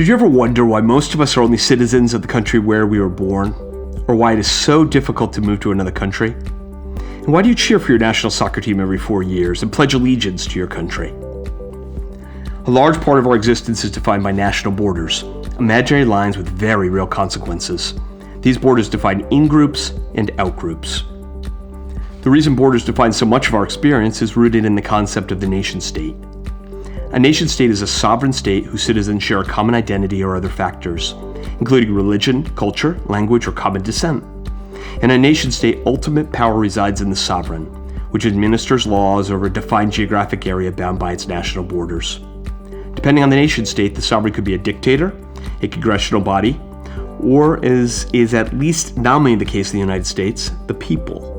Did you ever wonder why most of us are only citizens of the country where we were born? Or why it is so difficult to move to another country? And why do you cheer for your national soccer team every 4 years and pledge allegiance to your country? A large part of our existence is defined by national borders, imaginary lines with very real consequences. These borders define in-groups and out-groups. The reason borders define so much of our experience is rooted in the concept of the nation-state. A nation-state is a sovereign state whose citizens share a common identity or other factors, including religion, culture, language, or common descent. In a nation-state, ultimate power resides in the sovereign, which administers laws over a defined geographic area bound by its national borders. Depending on the nation-state, the sovereign could be a dictator, a congressional body, or, as is at least nominally the case in the United States, the people.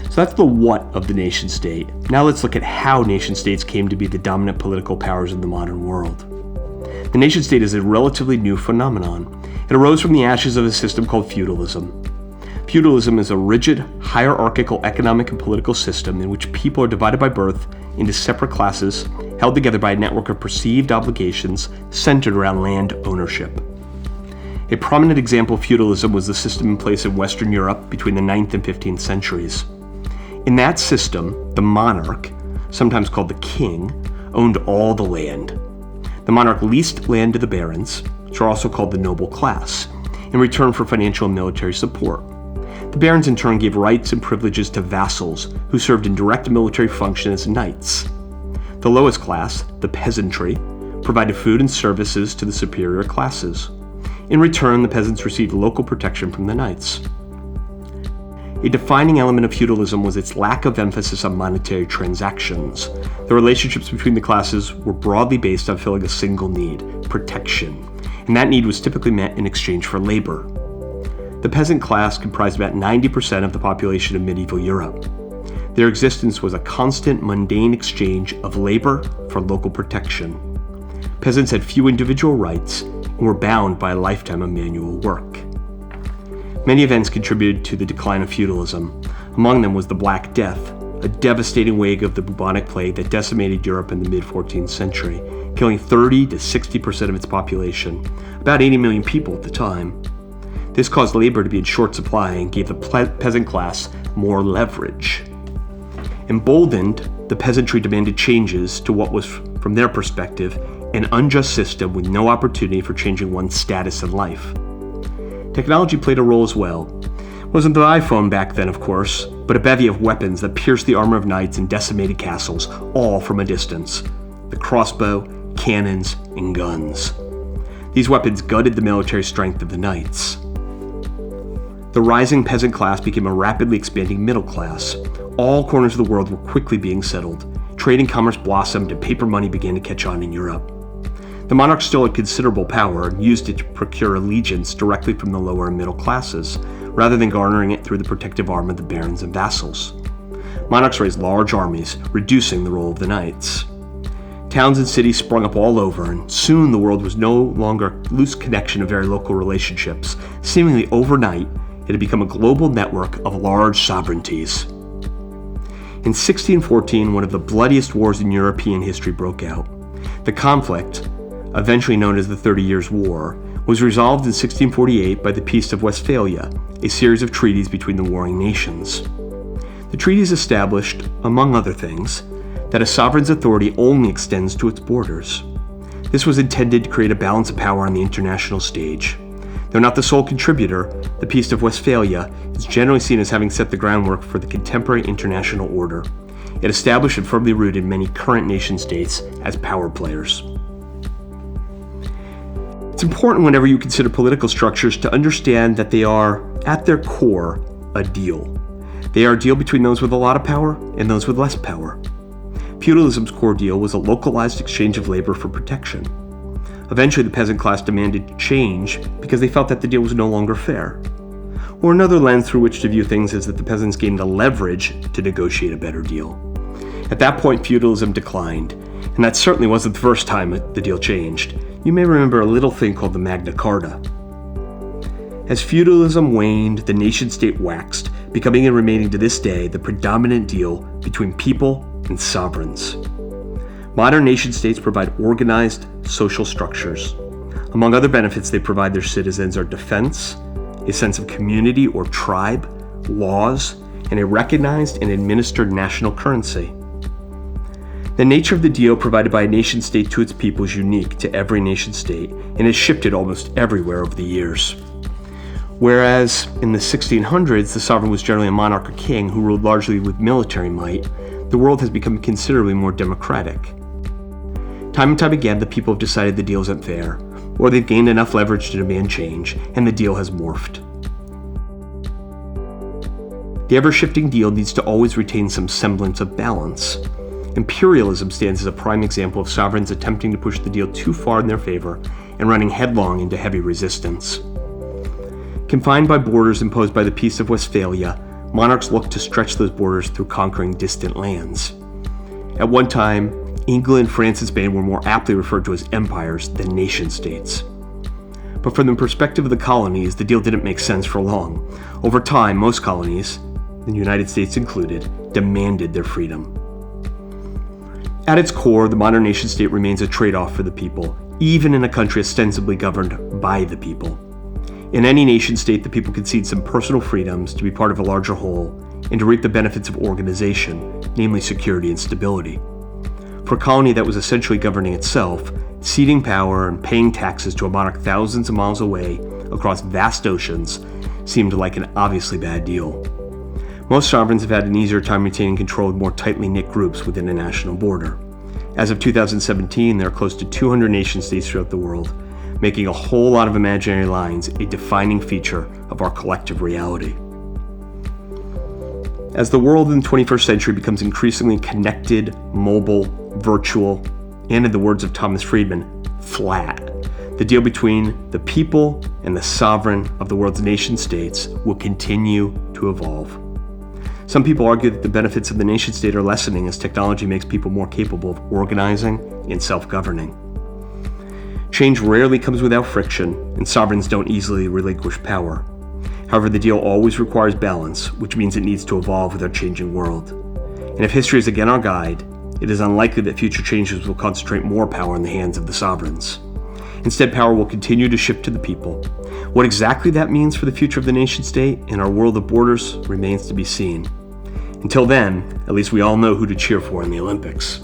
So that's the what of the nation-state. Now let's look at how nation-states came to be the dominant political powers in the modern world. The nation-state is a relatively new phenomenon. It arose from the ashes of a system called feudalism. Feudalism is a rigid, hierarchical economic and political system in which people are divided by birth into separate classes, held together by a network of perceived obligations centered around land ownership. A prominent example of feudalism was the system in place in Western Europe between the 9th and 15th centuries. In that system, the monarch, sometimes called the king, owned all the land. The monarch leased land to the barons, which are also called the noble class, in return for financial and military support. The barons in turn gave rights and privileges to vassals who served in direct military function as knights. The lowest class, the peasantry, provided food and services to the superior classes. In return, the peasants received local protection from the knights. A defining element of feudalism was its lack of emphasis on monetary transactions. The relationships between the classes were broadly based on filling a single need, protection, and that need was typically met in exchange for labor. The peasant class comprised about 90% of the population of medieval Europe. Their existence was a constant mundane exchange of labor for local protection. Peasants had few individual rights and were bound by a lifetime of manual work. Many events contributed to the decline of feudalism. Among them was the Black Death, a devastating wave of the bubonic plague that decimated Europe in the mid-14th century, killing 30 to 60% of its population, about 80 million people at the time. This caused labor to be in short supply and gave the peasant class more leverage. Emboldened, the peasantry demanded changes to what was, from their perspective, an unjust system with no opportunity for changing one's status in life. Technology played a role as well. It wasn't the iPhone back then, of course, but a bevy of weapons that pierced the armor of knights and decimated castles, all from a distance. The crossbow, cannons, and guns. These weapons gutted the military strength of the knights. The rising peasant class became a rapidly expanding middle class. All corners of the world were quickly being settled. Trade and commerce blossomed and paper money began to catch on in Europe. The monarch still had considerable power and used it to procure allegiance directly from the lower and middle classes, rather than garnering it through the protective arm of the barons and vassals. Monarchs raised large armies, reducing the role of the knights. Towns and cities sprung up all over, and soon the world was no longer a loose connection of very local relationships. Seemingly overnight, it had become a global network of large sovereignties. In 1614, one of the bloodiest wars in European history broke out. The conflict, eventually known as the 30 Years' War, was resolved in 1648 by the Peace of Westphalia, a series of treaties between the warring nations. The treaties established, among other things, that a sovereign's authority only extends to its borders. This was intended to create a balance of power on the international stage. Though not the sole contributor, the Peace of Westphalia is generally seen as having set the groundwork for the contemporary international order. It established and firmly rooted many current nation-states as power players. It's important whenever you consider political structures to understand that they are, at their core, a deal. They are a deal between those with a lot of power and those with less power. Feudalism's core deal was a localized exchange of labor for protection. Eventually, the peasant class demanded change because they felt that the deal was no longer fair. Or another lens through which to view things is that the peasants gained the leverage to negotiate a better deal. At that point, feudalism declined, and that certainly wasn't the first time the deal changed. You may remember a little thing called the Magna Carta. As feudalism waned, the nation-state waxed, becoming and remaining to this day the predominant deal between people and sovereigns. Modern nation-states provide organized social structures. Among other benefits they provide their citizens are defense, a sense of community or tribe, laws, and a recognized and administered national currency. The nature of the deal provided by a nation-state to its people is unique to every nation-state and has shifted almost everywhere over the years. Whereas in the 1600s, the sovereign was generally a monarch or king who ruled largely with military might, the world has become considerably more democratic. Time and time again, the people have decided the deal isn't fair, or they've gained enough leverage to demand change, and the deal has morphed. The ever-shifting deal needs to always retain some semblance of balance. Imperialism stands as a prime example of sovereigns attempting to push the deal too far in their favor and running headlong into heavy resistance. Confined by borders imposed by the Peace of Westphalia, monarchs looked to stretch those borders through conquering distant lands. At one time, England, France, and Spain were more aptly referred to as empires than nation-states. But from the perspective of the colonies, the deal didn't make sense for long. Over time, most colonies, the United States included, demanded their freedom. At its core, the modern nation-state remains a trade-off for the people, even in a country ostensibly governed by the people. In any nation-state, the people concede some personal freedoms to be part of a larger whole and to reap the benefits of organization, namely security and stability. For a colony that was essentially governing itself, ceding power and paying taxes to a monarch thousands of miles away across vast oceans seemed like an obviously bad deal. Most sovereigns have had an easier time retaining control of more tightly knit groups within a national border. As of 2017, there are close to 200 nation-states throughout the world, making a whole lot of imaginary lines a defining feature of our collective reality. As the world in the 21st century becomes increasingly connected, mobile, virtual, and in the words of Thomas Friedman, flat, the deal between the people and the sovereign of the world's nation-states will continue to evolve. Some people argue that the benefits of the nation-state are lessening as technology makes people more capable of organizing and self-governing. Change rarely comes without friction, and sovereigns don't easily relinquish power. However, the deal always requires balance, which means it needs to evolve with our changing world. And if history is again our guide, it is unlikely that future changes will concentrate more power in the hands of the sovereigns. Instead, power will continue to shift to the people. What exactly that means for the future of the nation-state and our world of borders remains to be seen. Until then, at least we all know who to cheer for in the Olympics.